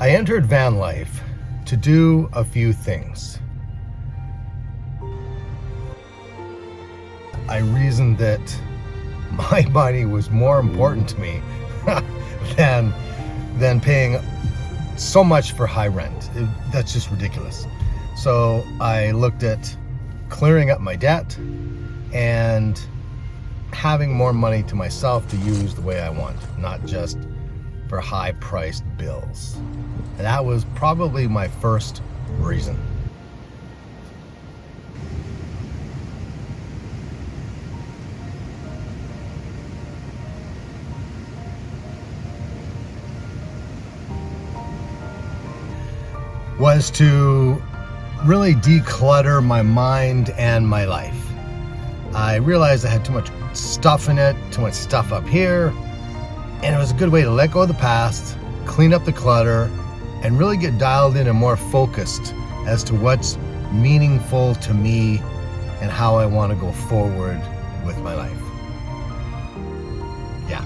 I entered Vanlife to do a few things. I reasoned that my money was more important to me than paying so much for high rent. That's just ridiculous. So I looked at clearing up my debt and having more money to myself to use the way I want, not just for high-priced bills. And that was probably my first reason. Was to really declutter my mind and my life. I realized I had too much stuff in it, too much stuff up here, and it was a good way to let go of the past, clean up the clutter, and really get dialed in and more focused as to what's meaningful to me and how I want to go forward with my life. Yeah.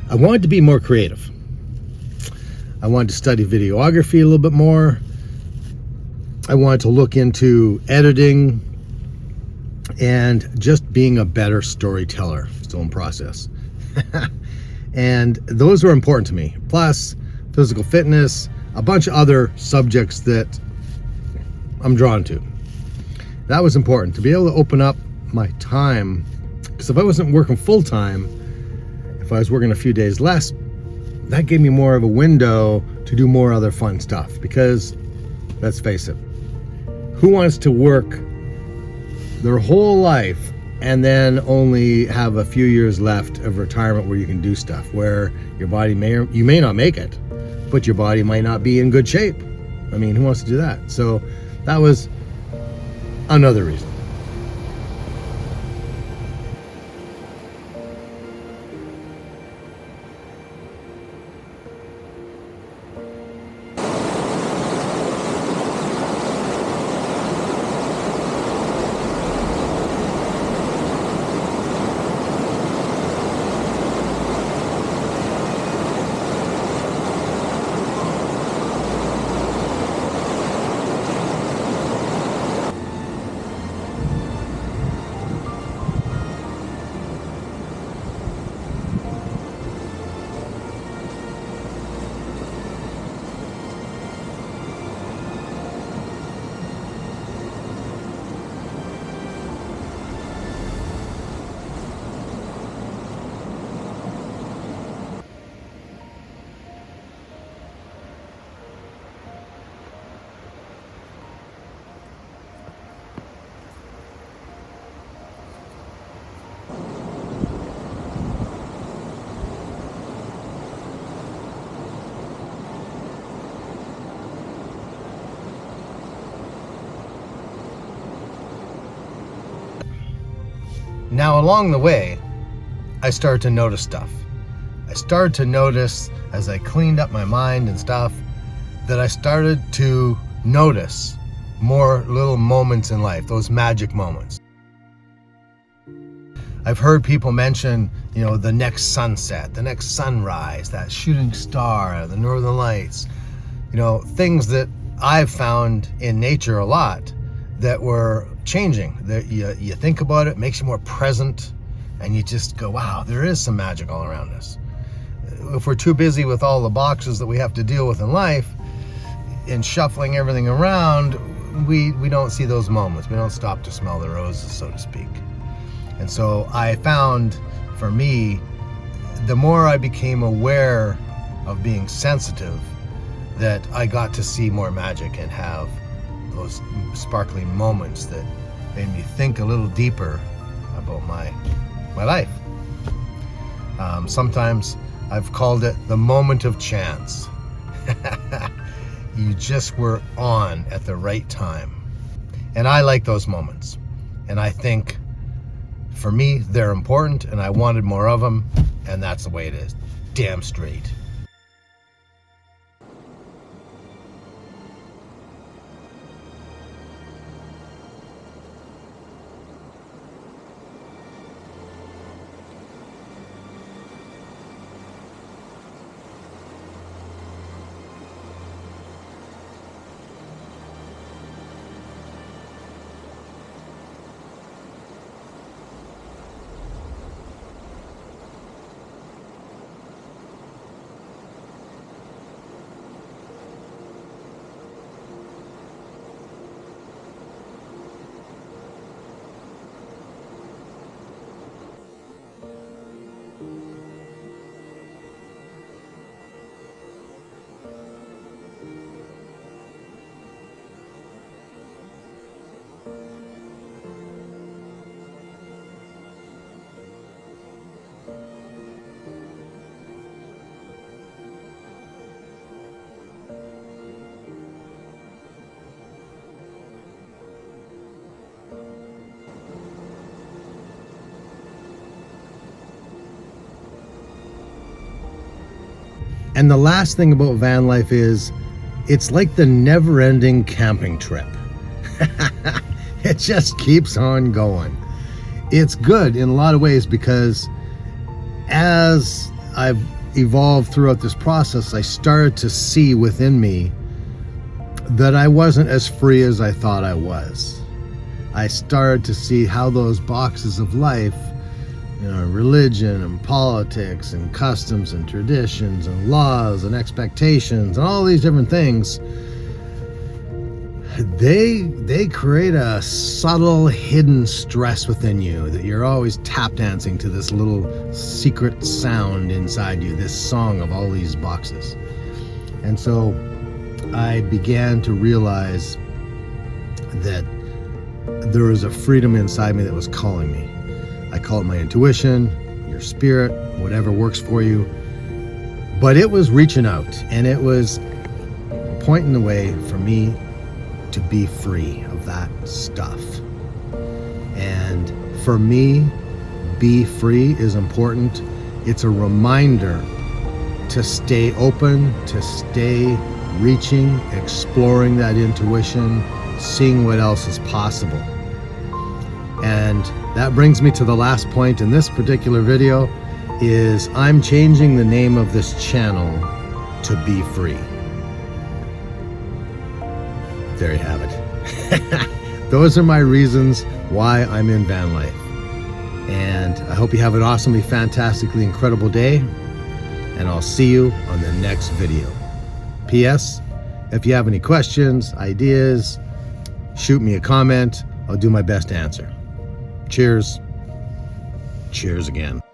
I wanted to be more creative. I wanted to study videography a little bit more. I wanted to look into editing and just being a better storyteller. Still in process. And those were important to me. Plus, physical fitness, a bunch of other subjects that I'm drawn to. That was important, to be able to open up my time. Because if I wasn't working full time, if I was working a few days less, that gave me more of a window to do more other fun stuff. Because, let's face it, who wants to work their whole life and then only have a few years left of retirement where you can do stuff, where your body you may not make it, but your body might not be in good shape? I mean, who wants to do that? So that was another reason. Now, along the way, I started to notice stuff. I started to notice, as I cleaned up my mind and stuff, that I started to notice more little moments in life, those magic moments. I've heard people mention, the next sunset, the next sunrise, that shooting star, the northern lights, things that I've found in nature a lot that were changing. That you think about it, makes you more present, and you just go, wow, there is some magic all around us. If we're too busy with all the boxes that we have to deal with in life and shuffling everything around, we don't see those moments. We don't stop to smell the roses, so to speak. And so I found, for me, the more I became aware of being sensitive, that I got to see more magic and have those sparkling moments that made me think a little deeper about my life. Sometimes I've called it the moment of chance. You just were on at the right time. And I like those moments. And I think for me, they're important, and I wanted more of them, and that's the way it is. Damn straight. And the last thing about van life is, it's like the never-ending camping trip. It just keeps on going. It's good in a lot of ways, because as I've evolved throughout this process, I started to see within me that I wasn't as free as I thought I was. I started to see how those boxes of life, religion and politics and customs and traditions and laws and expectations and all these different things, they create a subtle hidden stress within you, that you're always tap dancing to this little secret sound inside you, this song of all these boxes. And so I began to realize that there was a freedom inside me that was calling me. I call it my intuition, your spirit, whatever works for you. But it was reaching out, and it was pointing the way for me to be free of that stuff. And for me, be free is important. It's a reminder to stay open, to stay reaching, exploring that intuition, seeing what else is possible. And that brings me to the last point in this particular video, is I'm changing the name of this channel to Be Free. There you have it. Those are my reasons why I'm in van life. And I hope you have an awesomely, fantastically incredible day, and I'll see you on the next video. P.S. If you have any questions, ideas, shoot me a comment. I'll do my best to answer. Cheers. Cheers again.